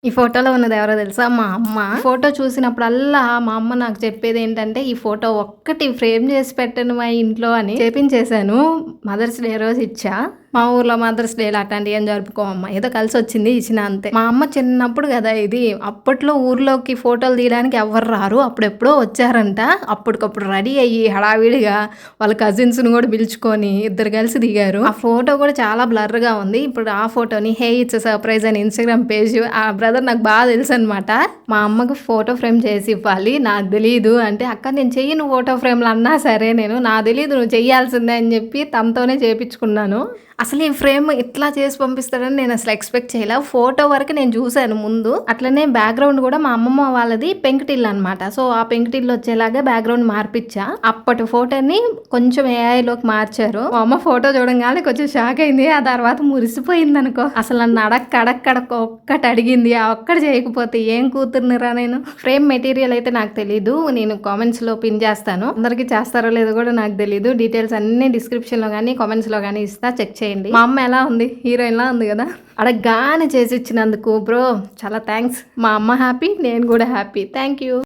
ఈ ఫోటోలో ఉన్నది ఎవరో తెలుసా? మా అమ్మ. ఫోటో చూసినప్పుడల్లా మా అమ్మ నాకు చెప్పేదేంటంటే, "ఈ ఫోటో ఒక్కటి ఫ్రేమ్ చేసి పెట్టండి మా ఇంట్లో" అని చేపించేసాను. మదర్స్ డే రోజు ఇచ్చా. మా ఊర్లో మదర్స్ డేలు అట్లాంటివి ఏం జరుపుకోమమ్మ. ఏదో కలిసొచ్చింది ఇచ్చినా అంతే. మా అమ్మ చిన్నప్పుడు కదా ఇది. అప్పట్లో ఊర్లోకి ఫోటోలు తీయడానికి ఎవ్వరు రారు. అప్పుడెప్పుడో వచ్చారంట. అప్పటికప్పుడు రెడీ అయ్యి హడావిడిగా వాళ్ళ కజిన్స్‌ని కూడా పిలుచుకొని ఇద్దరు కలిసి దిగారు. ఆ ఫోటో కూడా చాలా బ్లర్‌గా ఉంది. ఇప్పుడు ఆ ఫోటోని హే ఇట్స్ సర్ప్రైజ్ అని ఇన్‌స్టాగ్రామ్ పేజ్ ఆ బ్రదర్ నాకు బాగా తెలుసనమాట. మా అమ్మకి ఫోటో ఫ్రేమ్ చేసి ఇవ్వాలి. నాకు తెలీదు అంటే, "అక్క నేను చెయ్యను ఫోటో ఫ్రేమ్‌లు" అన్నా సరే నేను, "నాకు తెలీదు నువ్వు చెయ్యాల్సిందే" అని చెప్పి తనతోనే చేపించుకున్నాను. అసలు ఈ ఫ్రేమ్ ఇట్లా చేసి పంపిస్తాడని నేను అసలు ఎక్స్‌పెక్ట్ చేయలే. ఫోటో వరకు నేను చూసాను ముందు. అట్లనే బ్యాక్‌గ్రౌండ్ కూడా మా అమ్మమ్మ వాళ్ళది పెంకుటిల్లు అనమాట. సో, ఆ పెంకుటిల్లు వచ్చేలాగా బ్యాక్‌గ్రౌండ్ మార్పిచ్చా. అప్పటి ఫోటోని కొంచెం ఏఐలోకి మార్చారు. మా అమ్మ ఫోటో చూడంగానే కొంచెం షాక్ అయింది. ఆ తర్వాత మురిసిపోయిందనుకో. అసలు నన్ను అడక్క ఒక్కటి అడిగింది. ఆ ఒక్కటి చేయకపోతే ఏం కూతుర్నిరా నేను. ఫ్రేమ్ మెటీరియల్ అయితే నాకు తెలీదు. నేను కామెంట్స్‌లో పిన్ చేస్తాను. అందరికీ చేస్తారో లేదో కూడా నాకు తెలీదు. డీటెయిల్స్ అన్నీ డిస్క్రిప్షన్‌లో గానీ, కామెంట్స్‌లో గానీ ఇస్తా. చెక్ చేయండి. మా అమ్మ ఎలా ఉంది? హీరోయిన్‌లా ఉంది కదా! అడగగానే చేసిచ్చినందుకు బ్రో చాలా థాంక్స్. మా అమ్మ హ్యాపీ. నేను కూడా హ్యాపీ. Thank you.